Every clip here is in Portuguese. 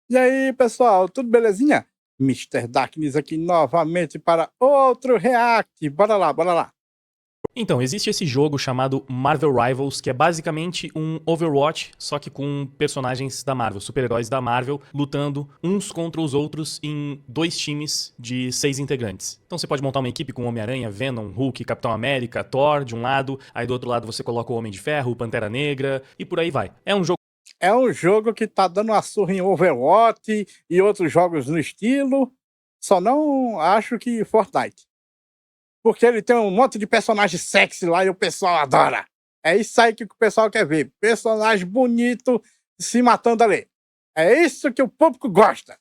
E aí, pessoal, tudo belezinha? Mister Darkness aqui novamente para outro react. Bora lá, bora lá. Então, existe esse jogo chamado Marvel Rivals, que é basicamente um Overwatch, só que com personagens da Marvel, super-heróis da Marvel, lutando uns contra os outros em 2 times de 6 integrantes. Então você pode montar uma equipe com Homem-Aranha, Venom, Hulk, Capitão América, Thor de um lado, aí do outro lado você coloca o Homem de Ferro, o Pantera Negra, e por aí vai. É um jogo. É um jogo que tá dando uma surra em Overwatch e outros jogos no estilo. Só não acho que Fortnite. Porque ele tem um monte de personagem sexy lá e o pessoal adora. É isso aí que o pessoal quer ver. Personagem bonito se matando ali. É isso que o público gosta.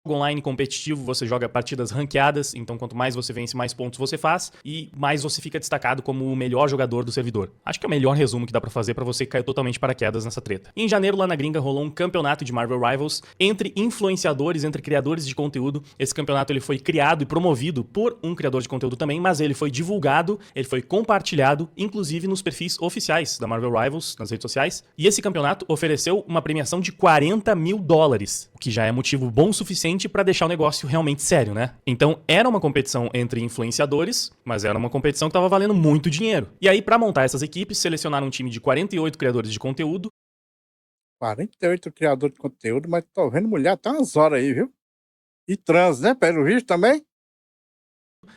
Online competitivo, você joga partidas ranqueadas, então quanto mais você vence, mais pontos você faz e mais você fica destacado como o melhor jogador do servidor. Acho que é o melhor resumo que dá pra fazer pra você cair totalmente paraquedas nessa treta. Em janeiro, lá na gringa, rolou um campeonato de Marvel Rivals entre influenciadores, entre criadores de conteúdo. Esse campeonato ele foi criado e promovido por um criador de conteúdo também, mas ele foi divulgado, ele foi compartilhado, inclusive nos perfis oficiais da Marvel Rivals, nas redes sociais. E esse campeonato ofereceu uma premiação de $40 mil, o que já é motivo bom o suficiente para deixar o negócio realmente sério, né? Então era uma competição entre influenciadores, mas era uma competição que estava valendo muito dinheiro. E aí, para montar essas equipes, selecionaram um time de 48 criadores de conteúdo. 48 criadores de conteúdo, mas tô vendo mulher até umas horas aí, viu? E trans, né? Pelo visto também.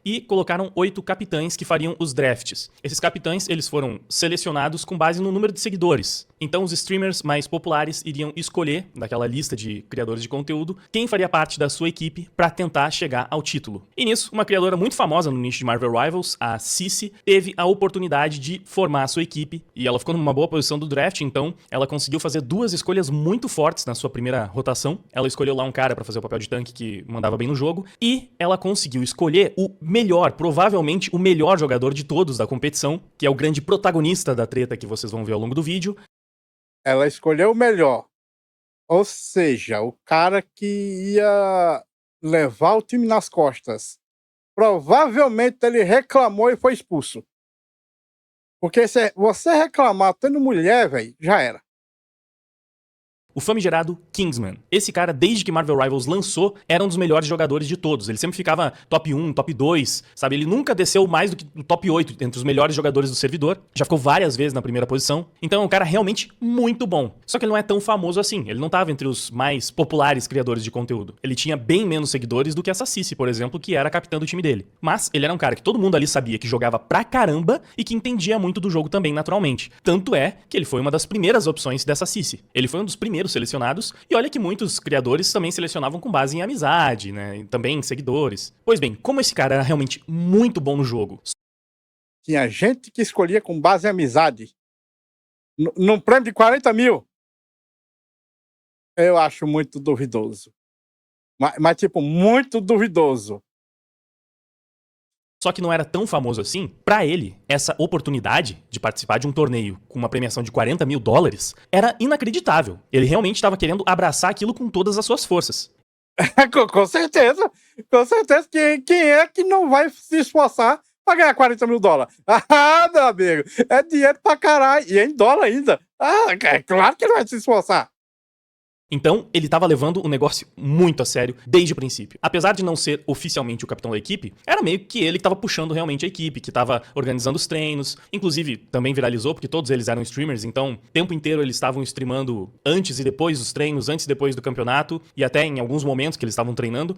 E colocaram 8 capitães que fariam os drafts. Esses capitães, eles foram selecionados com base no número de seguidores. Então os streamers mais populares iriam escolher, daquela lista de criadores de conteúdo, quem faria parte da sua equipe para tentar chegar ao título. E nisso, uma criadora muito famosa no nicho de Marvel Rivals, a Cici, teve a oportunidade de formar a sua equipe e ela ficou numa boa posição do draft, então ela conseguiu fazer 2 escolhas muito fortes na sua primeira rotação. Ela escolheu lá um cara para fazer o papel de tanque que mandava bem no jogo e ela conseguiu escolher o melhor, provavelmente o melhor jogador de todos da competição, que é o grande protagonista da treta que vocês vão ver ao longo do vídeo. Ela escolheu o melhor. Ou seja, o cara que ia levar o time nas costas. Provavelmente ele reclamou e foi expulso. Porque se você reclamar tendo mulher, velho, já era. O famigerado Kingsman. Esse cara, desde que Marvel Rivals lançou, era um dos melhores jogadores de todos. Ele sempre ficava top 1, top 2, sabe? Ele nunca desceu mais do que o top 8 entre os melhores jogadores do servidor. Já ficou várias vezes na primeira posição. Então é um cara realmente muito bom. Só que ele não é tão famoso assim. Ele não tava entre os mais populares criadores de conteúdo. Ele tinha bem menos seguidores do que essa Cici, por exemplo, que era a capitã do time dele. Mas ele era um cara que todo mundo ali sabia que jogava pra caramba e que entendia muito do jogo também, naturalmente. Tanto é que ele foi uma das primeiras opções dessa Cici. Ele foi um dos primeiros selecionados, e olha que muitos criadores também selecionavam com base em amizade, né, e também em seguidores. Pois bem, como esse cara era realmente muito bom no jogo... Tinha gente que escolhia com base em amizade. Num prêmio de 40 mil. Eu acho muito duvidoso. Mas tipo, muito duvidoso. Só que não era tão famoso assim, pra ele, essa oportunidade de participar de um torneio com uma premiação de $40 mil era inacreditável. Ele realmente estava querendo abraçar aquilo com todas as suas forças. Com certeza. Com certeza. Quem é que não vai se esforçar pra ganhar 40 mil dólares? Ah, meu amigo. É dinheiro pra caralho. E é em dólar ainda. Ah, é claro que ele vai se esforçar. Então, ele estava levando o negócio muito a sério desde o princípio. Apesar de não ser oficialmente o capitão da equipe, era meio que ele que estava puxando realmente a equipe, que estava organizando os treinos. Inclusive, também viralizou, porque todos eles eram streamers, então o tempo inteiro eles estavam streamando antes e depois dos treinos, antes e depois do campeonato, e até em alguns momentos que eles estavam treinando.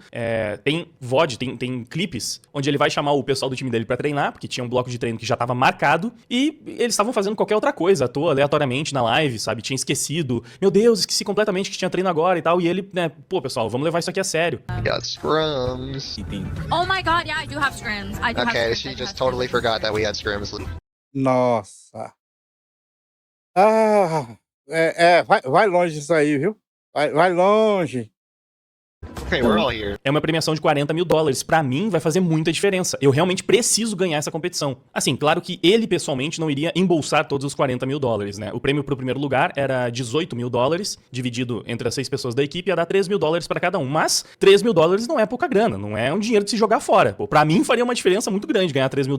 Tem VOD, tem clipes, onde ele vai chamar o pessoal do time dele para treinar, porque tinha um bloco de treino que já estava marcado, e eles estavam fazendo qualquer outra coisa, à toa, aleatoriamente, na live, sabe? Tinha esquecido. Meu Deus, esqueci completamente que tinha treino agora e tal, e ele, né, pô, pessoal, vamos levar isso aqui a sério. Got scrims. Oh my god, yeah, I do have scrims. I do have Okay, scrims. she just totally forgot that we had scrims. Nossa. Vai longe isso aí, viu? Vai longe. Okay, we're all here. É uma premiação de $40 mil. Pra mim, vai fazer muita diferença. Eu realmente preciso ganhar essa competição. Assim, claro que ele, pessoalmente, não iria embolsar todos os $40 mil, né? O prêmio pro primeiro lugar era $18 mil, dividido entre as 6 pessoas da equipe, ia dar $3 mil pra cada um. Mas $3 mil não é pouca grana, não é um dinheiro de se jogar fora. Pô, pra mim, faria uma diferença muito grande ganhar $3 mil.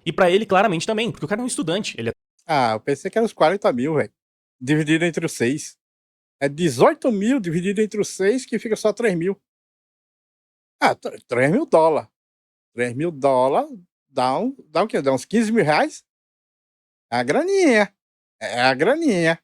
E pra ele, claramente, também, porque o cara é um estudante. Ele é... Ah, eu pensei que era uns 40 mil, velho. Dividido entre os 6. É 18 mil dividido entre os 6, que fica só 3 mil. Ah, 3 mil dólares. 3 mil dólares dá o quê? Dá uns 15 mil reais? É a graninha. É a graninha.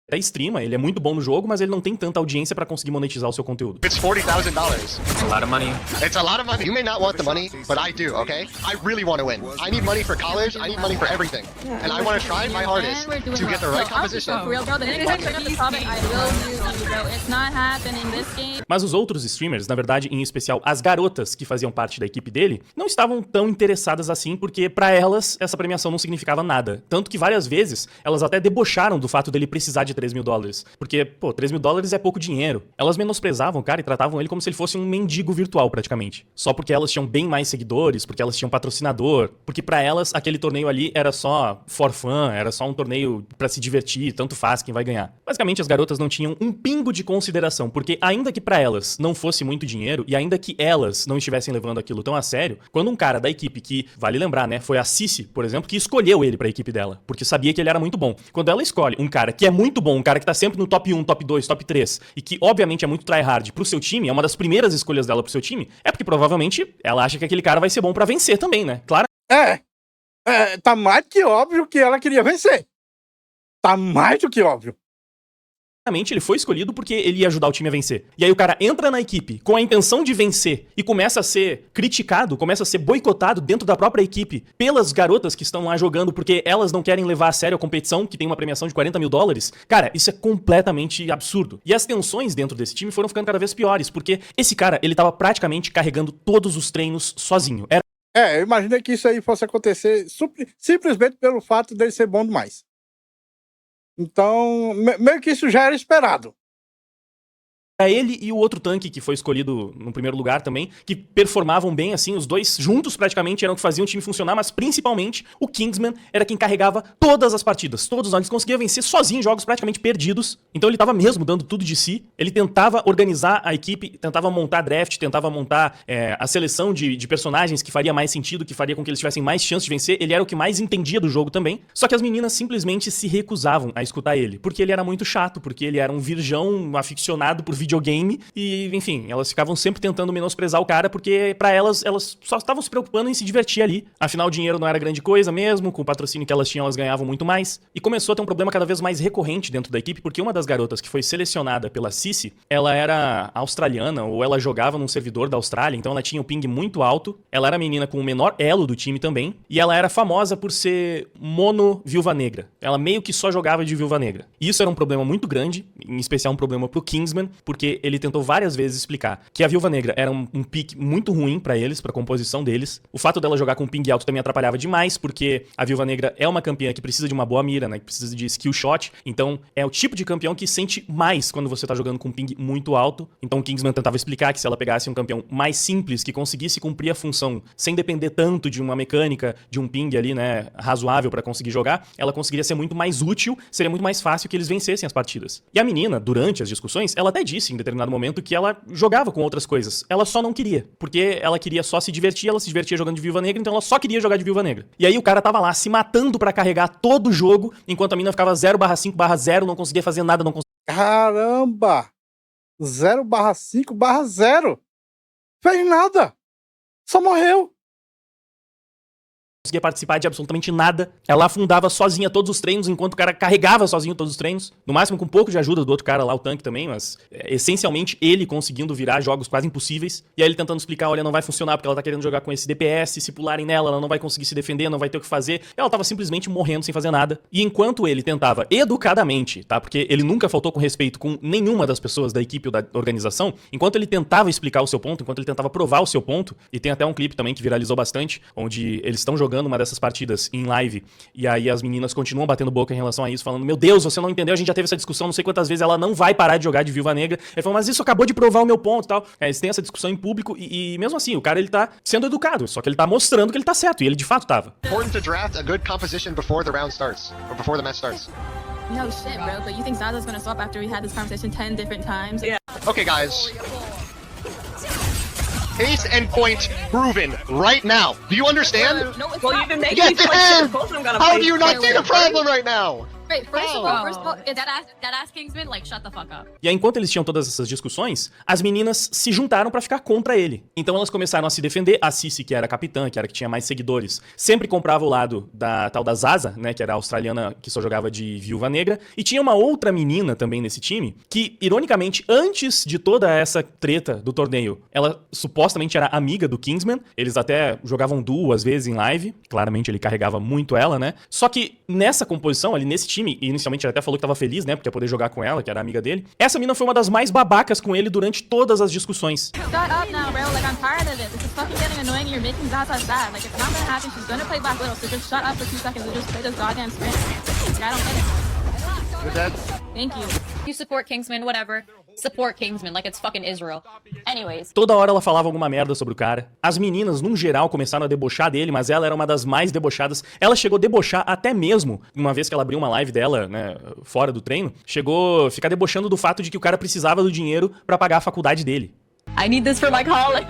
Até streama, ele é muito bom no jogo, mas ele não tem tanta audiência pra conseguir monetizar o seu conteúdo. It's $40,000. It's a lot of money. It's a lot of money. You may not want the money, but I do, okay? I really want to win. I need money for college. I need money for everything. And I want to try my hardest to get the right composition. For real, bro. The next time I bring up the topic, I will use you, bro. It's not happening this game. Mas os outros streamers, na verdade, em especial as garotas que faziam parte da equipe dele, não estavam tão interessadas assim, porque pra elas essa premiação não significava nada. Tanto que várias vezes elas até debocharam do fato dele precisar de 3 mil dólares. Porque, pô, 3 mil dólares é pouco dinheiro. Elas menosprezavam o cara e tratavam ele como se ele fosse um mendigo virtual, praticamente. Só porque elas tinham bem mais seguidores, porque elas tinham patrocinador, porque pra elas aquele torneio ali era só for fun, era só um torneio pra se divertir, tanto faz quem vai ganhar. Basicamente, as garotas não tinham um pingo de consideração, porque ainda que pra elas não fosse muito dinheiro, e ainda que elas não estivessem levando aquilo tão a sério, quando um cara da equipe que, vale lembrar, né, foi a Cici, por exemplo, que escolheu ele pra equipe dela, porque sabia que ele era muito bom. Quando ela escolhe um cara que é muito bom, um cara que tá sempre no top 1, top 2, top 3, e que obviamente é muito tryhard pro seu time, é uma das primeiras escolhas dela pro seu time, é porque provavelmente ela acha que aquele cara vai ser bom pra vencer também, né? Claro. Tá mais que óbvio que ela queria vencer. Tá mais do que óbvio. Ele foi escolhido porque ele ia ajudar o time a vencer. E aí o cara entra na equipe com a intenção de vencer e começa a ser criticado, começa a ser boicotado dentro da própria equipe pelas garotas que estão lá jogando porque elas não querem levar a sério a competição, que tem uma premiação de 40 mil dólares. Cara, isso é completamente absurdo. E as tensões dentro desse time foram ficando cada vez piores, porque esse cara, ele tava praticamente carregando todos os treinos sozinho. Eu imaginei que isso aí fosse acontecer simplesmente pelo fato dele ser bom demais. Então, meio que isso já era esperado. Ele e o outro tanque que foi escolhido no primeiro lugar também, que performavam bem, assim, os dois juntos praticamente eram que faziam o time funcionar, mas principalmente o Kingsman era quem carregava todas as partidas, todos os anos, conseguia vencer sozinho em jogos praticamente perdidos, então ele tava mesmo dando tudo de si, ele tentava organizar a equipe, tentava montar draft, tentava montar a seleção de personagens que faria mais sentido, que faria com que eles tivessem mais chance de vencer, ele era o que mais entendia do jogo também, só que as meninas simplesmente se recusavam a escutar ele, porque ele era muito chato, porque ele era um virgão aficionado por videogame e, enfim, elas ficavam sempre tentando menosprezar o cara porque pra elas só estavam se preocupando em se divertir ali. Afinal, o dinheiro não era grande coisa mesmo, com o patrocínio que elas tinham, elas ganhavam muito mais. E começou a ter um problema cada vez mais recorrente dentro da equipe, porque uma das garotas que foi selecionada pela Cici, ela era australiana, ou ela jogava num servidor da Austrália, então ela tinha um ping muito alto, ela era a menina com o menor elo do time também, e ela era famosa por ser mono viúva negra. Ela meio que só jogava de viúva negra. E isso era um problema muito grande, em especial um problema pro Kingsman, porque ele tentou várias vezes explicar que a Viúva Negra era um pick muito ruim pra eles, pra composição deles. O fato dela jogar com um ping alto também atrapalhava demais, porque a Viúva Negra é uma campeã que precisa de uma boa mira, né? Que precisa de skill shot. Então, é o tipo de campeão que sente mais quando você tá jogando com um ping muito alto. Então, o Kingsman tentava explicar que se ela pegasse um campeão mais simples, que conseguisse cumprir a função sem depender tanto de uma mecânica, de um ping ali, né? Razoável pra conseguir jogar, ela conseguiria ser muito mais útil, seria muito mais fácil que eles vencessem as partidas. E a menina, durante as discussões, ela até disse em determinado momento que ela jogava com outras coisas. Ela só não queria, porque ela queria só se divertir, ela se divertia jogando de Viúva Negra, então ela só queria jogar de Viúva Negra. E aí o cara tava lá se matando pra carregar todo o jogo, enquanto a menina ficava 0/5/0, não conseguia fazer nada, não conseguia... Caramba! 0/5/0! Fez nada! Só morreu! Conseguia participar de absolutamente nada. Ela afundava sozinha todos os treinos, enquanto o cara carregava sozinho todos os treinos. No máximo com um pouco de ajuda do outro cara lá, o tanque também, mas essencialmente ele conseguindo virar jogos quase impossíveis. E aí ele tentando explicar, olha, não vai funcionar porque ela tá querendo jogar com esse DPS, se pularem nela, ela não vai conseguir se defender, não vai ter o que fazer. Ela tava simplesmente morrendo sem fazer nada. E enquanto ele tentava educadamente, tá? Porque ele nunca faltou com respeito com nenhuma das pessoas da equipe ou da organização, enquanto ele tentava explicar o seu ponto, enquanto ele tentava provar o seu ponto, e tem até um clipe também que viralizou bastante, onde eles estão jogando uma dessas partidas em live, e aí as meninas continuam batendo boca em relação a isso, falando, meu Deus, você não entendeu, a gente já teve essa discussão, não sei quantas vezes, ela não vai parar de jogar de Viúva Negra. Ele falou, mas isso acabou de provar o meu ponto e tal. Eles têm essa discussão em público, e mesmo assim, o cara, ele tá sendo educado, só que ele tá mostrando que ele tá certo, e ele de fato tava. Important to draft a good composition before the round starts, or before the match starts. No shit, bro. But you think Zaza's gonna swap after we had this conversation 10 different times? Yeah. Okay, guys. Pace and point proven right now. Do you understand? No, it's Well, not. you've been making Yes, me it play has! circles, I'm gonna How play do you not see the circles. problem right now? Wait, first of all, that ass Kingsman, like, shut the fuck up. E aí, enquanto eles tinham todas essas discussões, as meninas se juntaram pra ficar contra ele. Então elas começaram a se defender. A Cici, que era a capitã, que era a que tinha mais seguidores, sempre comprava o lado da tal da Zaza, né, que era a australiana que só jogava de viúva negra. E tinha uma outra menina também nesse time, que, ironicamente, antes de toda essa treta do torneio, ela supostamente era amiga do Kingsman. Eles até jogavam duo, às vezes, em live. Claramente ele carregava muito ela, né? Só que nessa composição, ali nesse time, e inicialmente ele até falou que tava feliz, né, porque ia poder jogar com ela, que era amiga dele. Essa mina foi uma das mais babacas com ele durante todas as discussões. Shut up now, bro. Like, I'm tired of it. This is fucking getting annoying. You're making Zaza sad. Like, it's not gonna happen. She's gonna play Black Widow, so just shut up for 2 seconds and just play this goddamn sprint. Like, I don't get it. You're dead. Thank you. You support Kingsman, whatever. Support Kingsman, like it's fucking Israel. Anyways. Toda hora ela falava alguma merda sobre o cara. As meninas, num geral, começaram a debochar dele, mas ela era uma das mais debochadas. Ela chegou a debochar até mesmo, uma vez que ela abriu uma live dela, né, fora do treino, chegou a ficar debochando do fato de que o cara precisava do dinheiro pra pagar a faculdade dele. I need this for my college.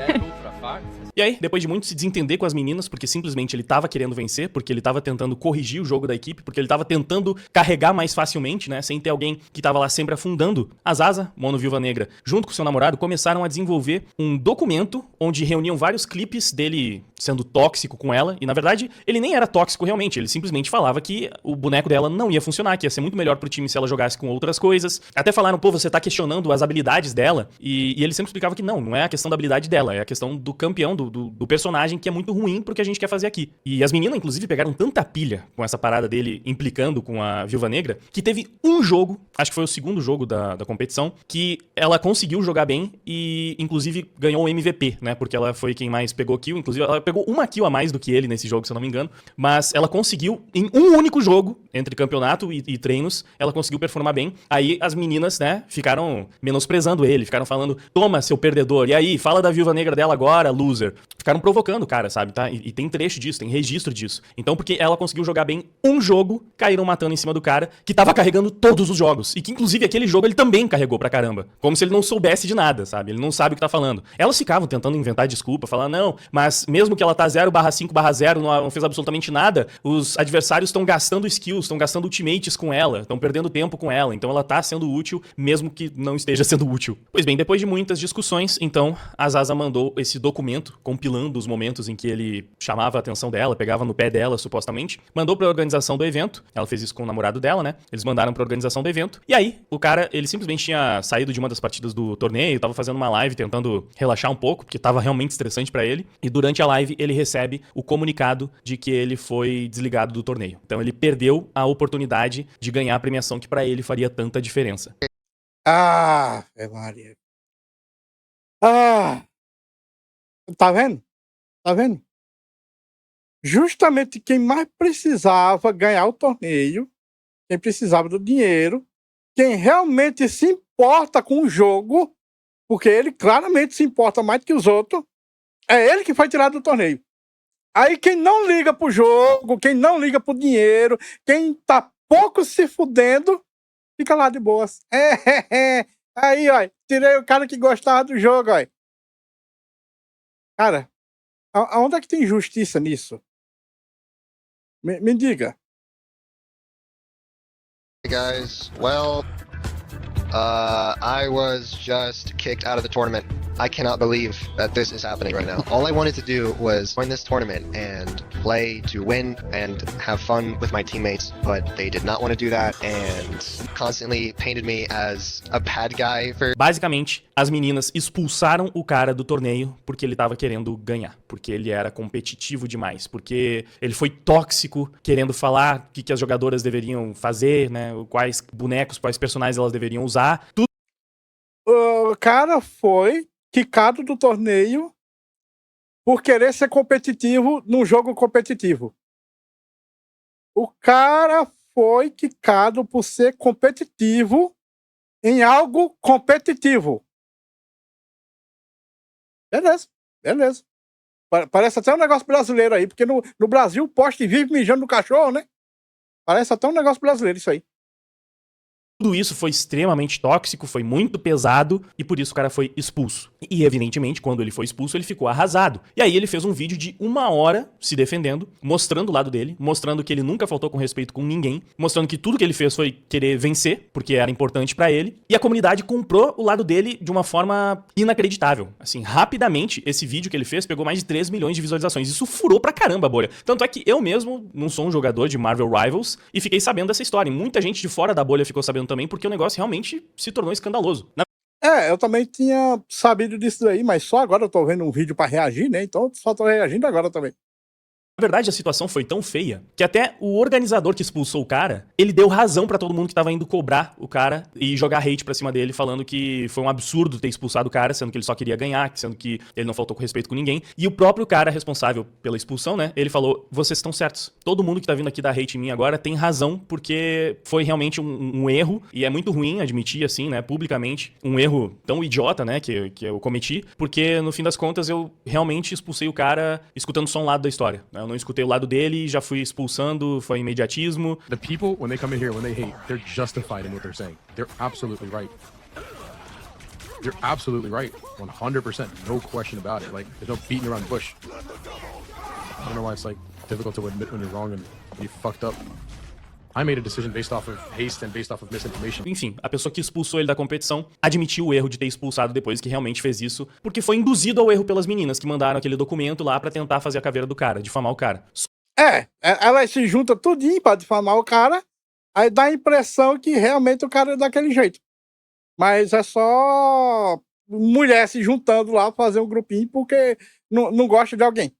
E aí, depois de muito se desentender com as meninas, porque simplesmente ele tava querendo vencer, porque ele tava tentando corrigir o jogo da equipe, porque ele tava tentando carregar mais facilmente, né, sem ter alguém que tava lá sempre afundando, a Zaza, Mono Viúva Negra, junto com seu namorado, começaram a desenvolver um documento onde reuniam vários clipes dele sendo tóxico com ela, e na verdade, ele nem era tóxico realmente, ele simplesmente falava que o boneco dela não ia funcionar, que ia ser muito melhor pro time se ela jogasse com outras coisas. Até falaram, pô, você tá questionando as habilidades dela, e ele sempre explicava que não é a questão da habilidade dela, é a questão do campeão, do personagem, que é muito ruim pro que a gente quer fazer aqui. E as meninas, inclusive, pegaram tanta pilha com essa parada dele implicando com a Viúva Negra, que teve um jogo, acho que foi o segundo jogo da competição, que ela conseguiu jogar bem e, inclusive, ganhou o MVP, né? Porque ela foi quem mais pegou kill, inclusive, ela pegou uma kill a mais do que ele nesse jogo, se eu não me engano, mas ela conseguiu, em um único jogo, entre campeonato e treinos, ela conseguiu performar bem. Aí as meninas, né, ficaram menosprezando ele, ficaram falando, toma, seu perdedor, e aí, fala da Viúva Negra dela agora, loser. Ficaram provocando o cara, sabe, tá? E tem trecho disso, tem registro disso. Então, porque ela conseguiu jogar bem um jogo, caíram matando em cima do cara, que tava carregando todos os jogos. E que, inclusive, aquele jogo ele também carregou pra caramba. Como se ele não soubesse de nada, sabe? Ele não sabe o que tá falando. Elas ficavam tentando inventar desculpa, falar, não, mas mesmo que ela tá 0/5/0, não fez absolutamente nada, os adversários estão gastando skills, estão gastando ultimates com ela, estão perdendo tempo com ela, então ela tá sendo útil, mesmo que não esteja sendo útil. Pois bem, depois de muitas discussões, então, a Zaza mandou esse documento, compilando os momentos em que ele chamava a atenção dela, pegava no pé dela, supostamente, mandou pra organização do evento, ela fez isso com o namorado dela, né, eles mandaram pra organização do evento, e aí, o cara, ele simplesmente tinha saído de uma das partidas do torneio, tava fazendo uma live tentando relaxar um pouco, porque tava realmente estressante pra ele, e durante a live ele recebe o comunicado de que ele foi desligado do torneio. Então ele perdeu a oportunidade de ganhar a premiação que pra ele faria tanta diferença. Ah, Maria. Ah, tá vendo? Tá vendo? Justamente quem mais precisava ganhar o torneio, quem precisava do dinheiro, quem realmente se importa com o jogo, porque ele claramente se importa mais do que os outros, é ele que foi tirado do torneio. Aí quem não liga pro jogo, quem não liga pro dinheiro, quem tá pouco se fudendo, fica lá de boas. Aí, ó, tirei o cara que gostava do jogo, ó. Cara, aonde é que tem justiça nisso? Me diga. Hey guys, well, I was just kicked out of the tournament. I cannot believe that this is happening right now. All I wanted to do was join this tournament and play to win and have fun with my teammates, but they did not want to do that and constantly painted me as a bad guy for... Basicamente, as meninas expulsaram o cara do torneio porque ele tava querendo ganhar, porque ele era competitivo demais, porque ele foi tóxico, querendo falar o que as jogadoras deveriam fazer, né, quais bonecos, quais personagens elas deveriam usar. Tudo. O cara foi quicado do torneio por querer ser competitivo num jogo competitivo. O cara foi quicado por ser competitivo em algo competitivo. Beleza, beleza. Parece até um negócio brasileiro aí, porque no Brasil o poste vive mijando no cachorro, né? Parece até um negócio brasileiro isso aí. Tudo isso foi extremamente tóxico, foi muito pesado e por isso o cara foi expulso. E evidentemente, quando ele foi expulso, ele ficou arrasado. E aí ele fez um vídeo de 1 hora se defendendo, mostrando o lado dele, mostrando que ele nunca faltou com respeito com ninguém, mostrando que tudo que ele fez foi querer vencer, porque era importante pra ele. E a comunidade comprou o lado dele de uma forma inacreditável. Assim, rapidamente, esse vídeo que ele fez pegou mais de 3 milhões de visualizações. Isso furou pra caramba a bolha. Tanto é que eu mesmo não sou um jogador de Marvel Rivals e fiquei sabendo dessa história. E muita gente de fora da bolha ficou sabendo também, porque o negócio realmente se tornou escandaloso. Eu também tinha sabido disso daí, mas só agora eu tô vendo um vídeo pra reagir, né? Então só tô reagindo agora também. Na verdade, a situação foi tão feia que até o organizador que expulsou o cara, ele deu razão pra todo mundo que tava indo cobrar o cara e jogar hate pra cima dele, falando que foi um absurdo ter expulsado o cara, sendo que ele só queria ganhar, sendo que ele não faltou com respeito com ninguém. E o próprio cara responsável pela expulsão, né, ele falou, vocês estão certos. Todo mundo que tá vindo aqui dar hate em mim agora tem razão, porque foi realmente um erro, e é muito ruim admitir, assim, né, publicamente, um erro tão idiota, né, que eu cometi, porque no fim das contas eu realmente expulsei o cara escutando só um lado da história, né? Eu não escutei o lado dele, já fui expulsando, foi imediatismo. The people, when they come in here, when they hate, they're justified in what they're saying. They're absolutely right. They're absolutely right. 100%. No question about it. Like, there's no beating around the bush. I don't know why it's, like, difficult to admit when you're wrong and you fucked up. I made a decision based off of haste and based off of misinformation. Enfim, a pessoa que expulsou ele da competição admitiu o erro de ter expulsado depois que realmente fez isso, porque foi induzido ao erro pelas meninas que mandaram aquele documento lá pra tentar fazer a caveira do cara, difamar o cara. Elas se juntam tudinho pra difamar o cara, aí dá a impressão que realmente o cara é daquele jeito. Mas é só mulher se juntando lá pra fazer um grupinho porque não gosta de alguém.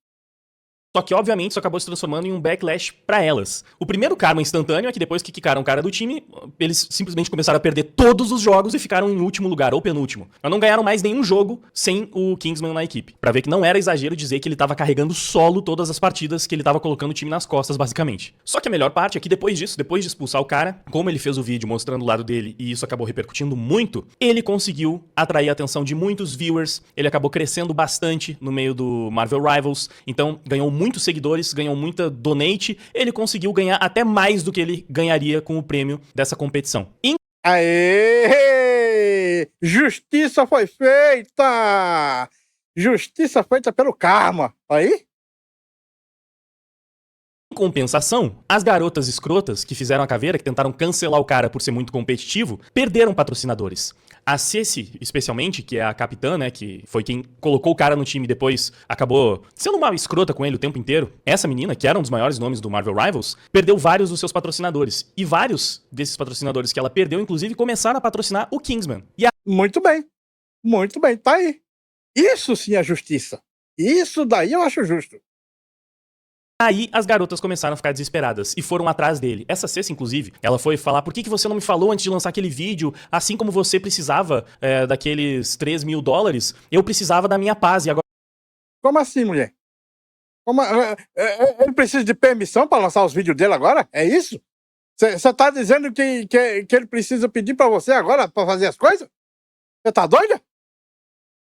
Só que, obviamente, isso acabou se transformando em um backlash pra elas. O primeiro karma instantâneo é que depois que quicaram o cara do time, eles simplesmente começaram a perder todos os jogos e ficaram em último lugar, ou penúltimo. Mas não ganharam mais nenhum jogo sem o Kingsman na equipe. Pra ver que não era exagero dizer que ele tava carregando solo todas as partidas, que ele tava colocando o time nas costas, basicamente. Só que a melhor parte é que depois disso, depois de expulsar o cara, como ele fez o vídeo mostrando o lado dele e isso acabou repercutindo muito, ele conseguiu atrair a atenção de muitos viewers, ele acabou crescendo bastante no meio do Marvel Rivals, então ganhou muitos seguidores, ganhou muita donate, ele conseguiu ganhar até mais do que ele ganharia com o prêmio dessa competição. Aê! Justiça foi feita! Justiça feita pelo karma. Aí? Em compensação, as garotas escrotas que fizeram a caveira, que tentaram cancelar o cara por ser muito competitivo, perderam patrocinadores. A Ceci, especialmente, que é a capitã, né, que foi quem colocou o cara no time e depois acabou sendo uma escrota com ele o tempo inteiro. Essa menina, que era um dos maiores nomes do Marvel Rivals, perdeu vários dos seus patrocinadores. E vários desses patrocinadores que ela perdeu, inclusive, começaram a patrocinar o Kingsman. Muito bem, tá aí. Isso sim é justiça. Isso daí eu acho justo. Aí as garotas começaram a ficar desesperadas e foram atrás dele. Essa Ceci, inclusive, ela foi falar: por que você não me falou antes de lançar aquele vídeo? Assim como você precisava daqueles $3.000, eu precisava da minha paz. E agora... Como assim, mulher? Ele precisa de permissão pra lançar os vídeos dele agora? É isso? Você tá dizendo que ele precisa pedir pra você agora pra fazer as coisas? Você tá doida?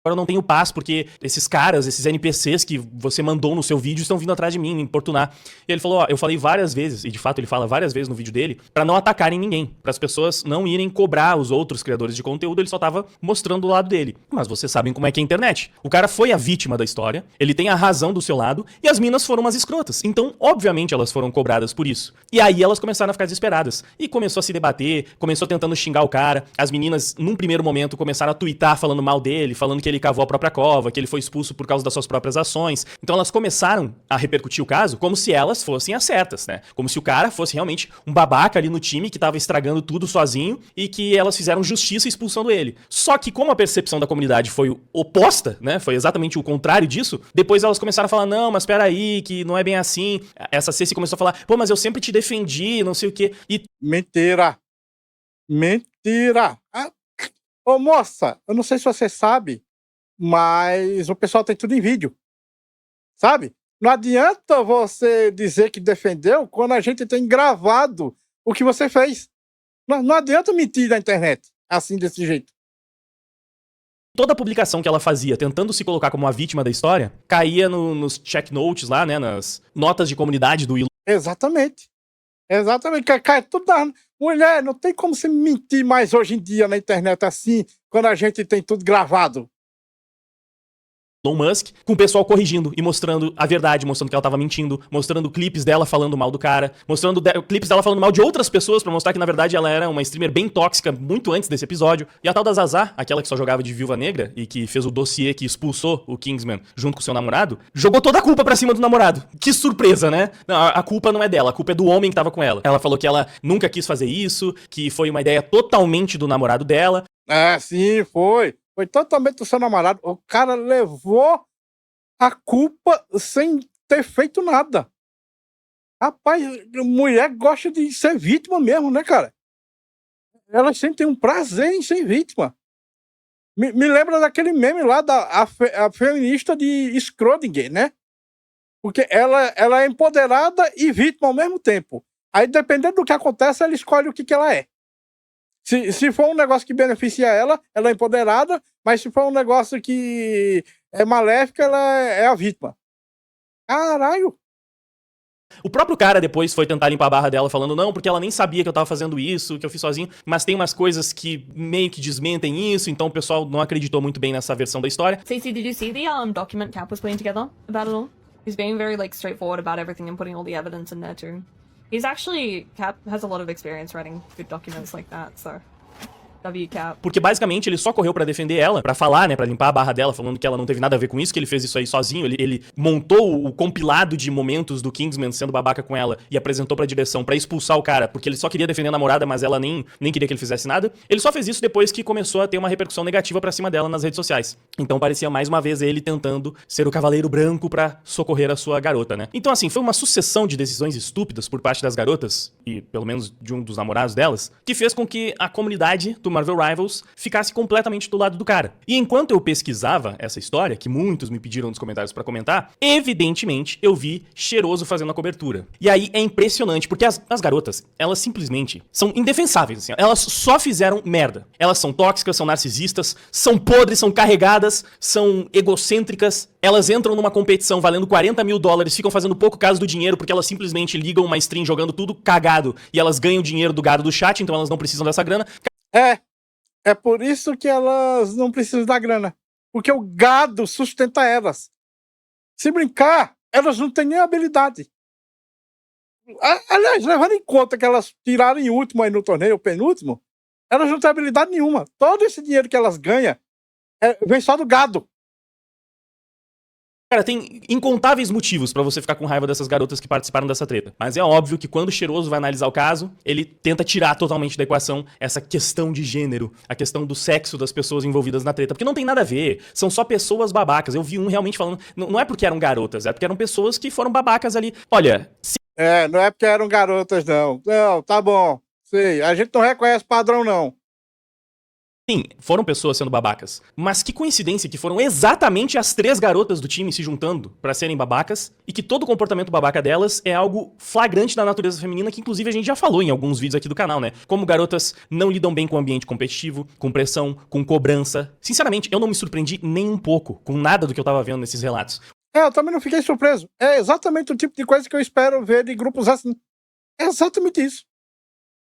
Agora eu não tenho paz porque esses caras, esses NPCs que você mandou no seu vídeo estão vindo atrás de mim, me importunar. E ele falou, eu falei várias vezes, e de fato ele fala várias vezes no vídeo dele, pra não atacarem ninguém, para as pessoas não irem cobrar os outros criadores de conteúdo, ele só tava mostrando o lado dele. Mas vocês sabem como é que é a internet. O cara foi a vítima da história, ele tem a razão do seu lado, e as minas foram umas escrotas. Então, obviamente, elas foram cobradas por isso. E aí elas começaram a ficar desesperadas. E começou a se debater, começou tentando xingar o cara. As meninas, num primeiro momento, começaram a twittar falando mal dele, falando que ele cavou a própria cova, que ele foi expulso por causa das suas próprias ações. Então elas começaram a repercutir o caso como se elas fossem as certas, né? Como se o cara fosse realmente um babaca ali no time que tava estragando tudo sozinho e que elas fizeram justiça expulsando ele. Só que como a percepção da comunidade foi oposta, né? Foi exatamente o contrário disso, depois elas começaram a falar, não, mas peraí, que não é bem assim. Essa Ceci começou a falar, pô, mas eu sempre te defendi, não sei o quê. E... Mentira! Ô moça, eu não sei se você sabe, mas o pessoal tem tudo em vídeo, sabe? Não adianta você dizer que defendeu quando a gente tem gravado o que você fez. Não adianta mentir na internet, assim, desse jeito. Toda a publicação que ela fazia, tentando se colocar como a vítima da história, caía nos check notes lá, né, nas notas de comunidade do Will. Exatamente. Exatamente, cai tudo na... Mulher, não tem como você mentir mais hoje em dia na internet assim, quando a gente tem tudo gravado. Elon Musk, com o pessoal corrigindo e mostrando a verdade, mostrando que ela tava mentindo, mostrando clipes dela falando mal do cara, mostrando clipes dela falando mal de outras pessoas pra mostrar que na verdade ela era uma streamer bem tóxica muito antes desse episódio. E a tal da Zazá, aquela que só jogava de Viúva Negra e que fez o dossiê que expulsou o Kingsman junto com o seu namorado, jogou toda a culpa pra cima do namorado. Que surpresa, né? Não, a culpa não é dela, a culpa é do homem que tava com ela. Ela falou que ela nunca quis fazer isso, que foi uma ideia totalmente do namorado dela. É, sim, foi. Foi totalmente do seu namorado. O cara levou a culpa sem ter feito nada. Rapaz, mulher gosta de ser vítima mesmo, né, cara? Elas sentem um prazer em ser vítima. Me lembra daquele meme lá da a feminista de Schrödinger, né? Porque ela é empoderada e vítima ao mesmo tempo. Aí, dependendo do que acontece, ela escolhe o que ela é. Se for um negócio que beneficia ela é empoderada, mas se for um negócio que é maléfico, ela é a vítima. Caralho! O próprio cara depois foi tentar limpar a barra dela falando não, porque ela nem sabia que eu tava fazendo isso, que eu fiz sozinho, mas tem umas coisas que meio que desmentem isso, então o pessoal não acreditou muito bem nessa versão da história. Stacey, did you see the document Cap was putting together about it all? He's being very like straightforward about everything and putting all the evidence in there too. He's actually, Cap has a lot of experience writing good documents like that, so WCap. Porque basicamente ele só correu pra defender ela, pra falar, né, pra limpar a barra dela, falando que ela não teve nada a ver com isso, que ele fez isso aí sozinho. Ele montou o compilado de momentos do Kingsman sendo babaca com ela e apresentou pra direção pra expulsar o cara, porque ele só queria defender a namorada, mas ela nem queria que ele fizesse nada. Ele só fez isso depois que começou a ter uma repercussão negativa pra cima dela nas redes sociais. Então parecia mais uma vez ele tentando ser o cavaleiro branco pra socorrer a sua garota, né? Então assim, foi uma sucessão de decisões estúpidas por parte das garotas, e pelo menos de um dos namorados delas, que fez com que a comunidade do Marvel Rivals ficasse completamente do lado do cara. E enquanto eu pesquisava essa história, que muitos me pediram nos comentários pra comentar, evidentemente eu vi Cheiroso fazendo a cobertura. E aí é impressionante, porque as garotas, elas simplesmente são indefensáveis, assim, elas só fizeram merda. Elas são tóxicas, são narcisistas, são podres, são carregadas, são egocêntricas. Elas entram numa competição valendo $40 mil, ficam fazendo pouco caso do dinheiro porque elas simplesmente ligam uma stream jogando tudo cagado e elas ganham dinheiro do gado do chat, então elas não precisam dessa grana. É por isso que elas não precisam da grana. Porque o gado sustenta elas. Se brincar, elas não têm nem habilidade. Aliás, levando em conta que elas tiraram em último aí no torneio, o penúltimo, elas não têm habilidade nenhuma. Todo esse dinheiro que elas ganham vem só do gado. Cara, tem incontáveis motivos pra você ficar com raiva dessas garotas que participaram dessa treta. Mas é óbvio que quando o Cheiroso vai analisar o caso, ele tenta tirar totalmente da equação essa questão de gênero, a questão do sexo das pessoas envolvidas na treta. Porque não tem nada a ver. São só pessoas babacas. Eu vi um realmente falando... Não é porque eram garotas, é porque eram pessoas que foram babacas ali. Olha... Não é porque eram garotas, não. Não, tá bom. Sei, a gente não reconhece padrão, não. Sim, foram pessoas sendo babacas. Mas que coincidência que foram exatamente as 3 garotas do time se juntando pra serem babacas e que todo o comportamento babaca delas é algo flagrante da natureza feminina que inclusive a gente já falou em alguns vídeos aqui do canal, né? Como garotas não lidam bem com o ambiente competitivo, com pressão, com cobrança. Sinceramente, eu não me surpreendi nem um pouco com nada do que eu tava vendo nesses relatos. Eu também não fiquei surpreso. É exatamente o tipo de coisa que eu espero ver de grupos assim. É exatamente isso.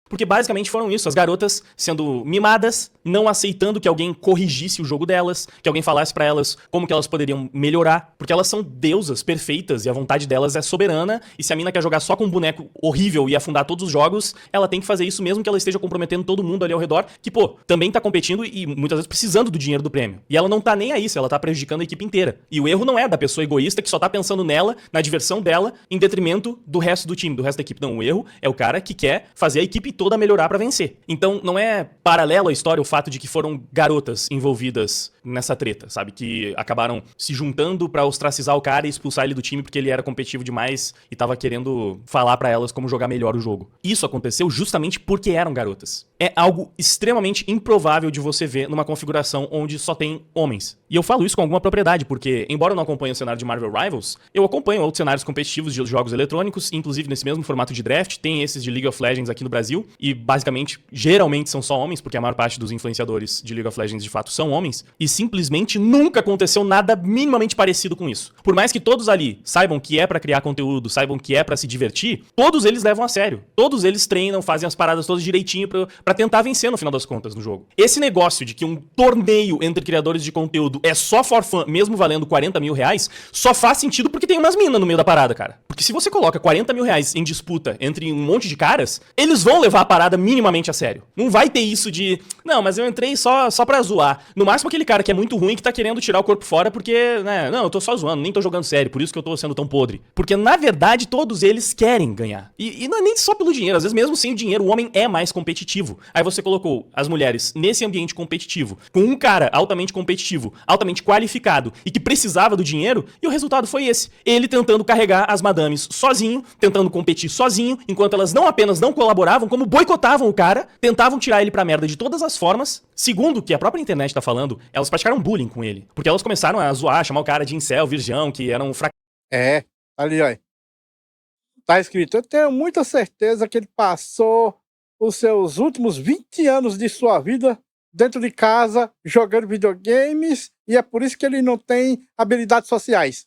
Porque basicamente foram isso, as garotas sendo mimadas, não aceitando que alguém corrigisse o jogo delas, que alguém falasse pra elas como que elas poderiam melhorar, porque elas são deusas perfeitas e a vontade delas é soberana, e se a mina quer jogar só com um boneco horrível e afundar todos os jogos, ela tem que fazer isso mesmo que ela esteja comprometendo todo mundo ali ao redor, que pô, também tá competindo e muitas vezes precisando do dinheiro do prêmio. E ela não tá nem a isso, ela tá prejudicando a equipe inteira. E o erro não é da pessoa egoísta que só tá pensando nela, na diversão dela, em detrimento do resto do time, do resto da equipe. Não, o erro é o cara que quer fazer a equipe toda melhorar pra vencer. Então não é paralelo à história o fato de que foram garotas envolvidas nessa treta, sabe? Que acabaram se juntando pra ostracizar o cara e expulsar ele do time porque ele era competitivo demais e tava querendo falar pra elas como jogar melhor o jogo. Isso aconteceu justamente porque eram garotas. É algo extremamente improvável de você ver numa configuração onde só tem homens. E eu falo isso com alguma propriedade, porque embora eu não acompanhe o cenário de Marvel Rivals, eu acompanho outros cenários competitivos de jogos eletrônicos, inclusive nesse mesmo formato de draft, tem esses de League of Legends aqui no Brasil, e basicamente, geralmente são só homens, porque a maior parte dos influenciadores de League of Legends de fato são homens, e simplesmente nunca aconteceu nada minimamente parecido com isso. Por mais que todos ali saibam que é pra criar conteúdo, saibam que é pra se divertir, todos eles levam a sério. Todos eles treinam, fazem as paradas todas direitinho pra tentar vencer no final das contas no jogo. Esse negócio de que um torneio entre criadores de conteúdo é só for fun, mesmo valendo 40 mil reais, só faz sentido porque tem umas minas no meio da parada, cara. Porque se você coloca 40 mil reais em disputa entre um monte de caras, eles vão levar a parada minimamente a sério. Não vai ter isso de, não, mas eu entrei só pra zoar. No máximo aquele cara que é muito ruim que tá querendo tirar o corpo fora porque, né, não, eu tô só zoando, nem tô jogando sério, por isso que eu tô sendo tão podre. Porque, na verdade, todos eles querem ganhar. E não é nem só pelo dinheiro, às vezes mesmo sem o dinheiro, o homem é mais competitivo. Aí você colocou as mulheres nesse ambiente competitivo, com um cara altamente competitivo, altamente qualificado e que precisava do dinheiro, e o resultado foi esse. Ele tentando carregar as madames sozinho, tentando competir sozinho, enquanto elas não apenas não colaboravam, como boicotavam o cara, tentavam tirar ele pra merda de todas as formas. Segundo o que a própria internet tá falando, elas praticaram bullying com ele. Porque elas começaram a zoar, chamar o cara de incel, virgão, que era um fracasso. É, ali, ó. Tá escrito, eu tenho muita certeza que ele passou os seus últimos 20 anos de sua vida dentro de casa, jogando videogames, e é por isso que ele não tem habilidades sociais.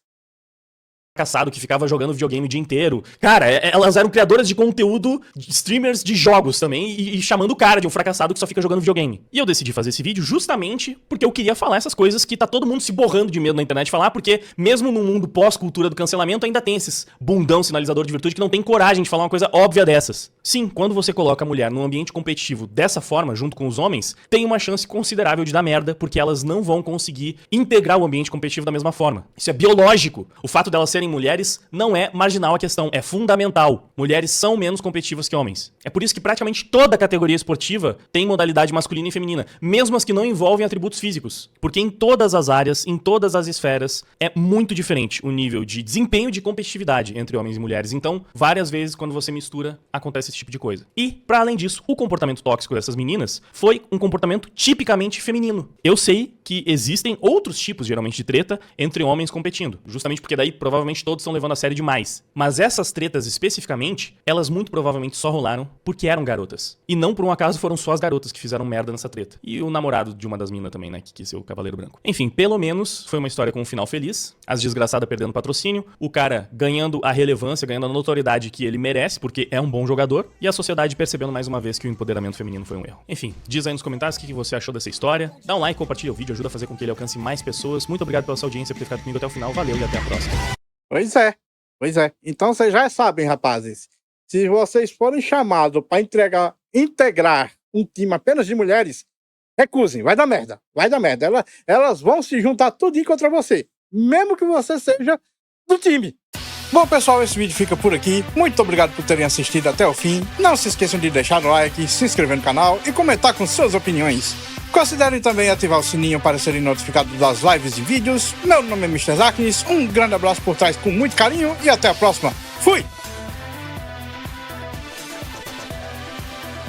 Fracassado que ficava jogando videogame o dia inteiro. Cara, elas eram criadoras de conteúdo, streamers de jogos também, e chamando o cara de um fracassado que só fica jogando videogame. E eu decidi fazer esse vídeo justamente porque eu queria falar essas coisas que tá todo mundo se borrando de medo na internet de falar, porque mesmo no mundo pós-cultura do cancelamento ainda tem esses bundão sinalizador de virtude que não tem coragem de falar uma coisa óbvia dessas. Sim, quando você coloca a mulher num ambiente competitivo dessa forma, junto com os homens, tem uma chance considerável de dar merda, porque elas não vão conseguir integrar o ambiente competitivo da mesma forma. Isso é biológico. O fato delas serem mulheres não é marginal a questão, é fundamental. Mulheres são menos competitivas que homens. É por isso que praticamente toda categoria esportiva tem modalidade masculina e feminina, mesmo as que não envolvem atributos físicos. Porque em todas as áreas, em todas as esferas, é muito diferente o nível de desempenho e de competitividade entre homens e mulheres. Então, várias vezes, quando você mistura, acontece esse tipo de coisa. E, para além disso, o comportamento tóxico dessas meninas foi um comportamento tipicamente feminino. Eu sei que existem outros tipos, geralmente, de treta entre homens competindo. Justamente porque daí, provavelmente, todos estão levando a sério demais. Mas essas tretas, especificamente, elas muito provavelmente só rolaram porque eram garotas. E não por um acaso foram só as garotas que fizeram merda nessa treta. E o namorado de uma das minas também, né, que quis ser o Cavaleiro Branco. Enfim, pelo menos foi uma história com um final feliz. As desgraçadas perdendo patrocínio, o cara ganhando a relevância, ganhando a notoriedade que ele merece, porque é um bom jogador, e a sociedade percebendo mais uma vez que o empoderamento feminino foi um erro. Enfim, diz aí nos comentários o que você achou dessa história. Dá um like, compartilha o vídeo, ajuda a fazer com que ele alcance mais pessoas. Muito obrigado pela sua audiência, por ter ficado comigo até o final. Valeu e até a próxima. Pois é, pois é. Então vocês já sabem, rapazes. Se vocês forem chamados para integrar um time apenas de mulheres, recusem, vai dar merda, vai dar merda. Elas vão se juntar tudinho contra você, mesmo que você seja do time. Bom, pessoal, esse vídeo fica por aqui. Muito obrigado por terem assistido até o fim. Não se esqueçam de deixar o like, se inscrever no canal e comentar com suas opiniões. Considerem também ativar o sininho para serem notificados das lives e vídeos. Meu nome é Mr. Zaknis, um grande abraço por trás com muito carinho e até a próxima. Fui!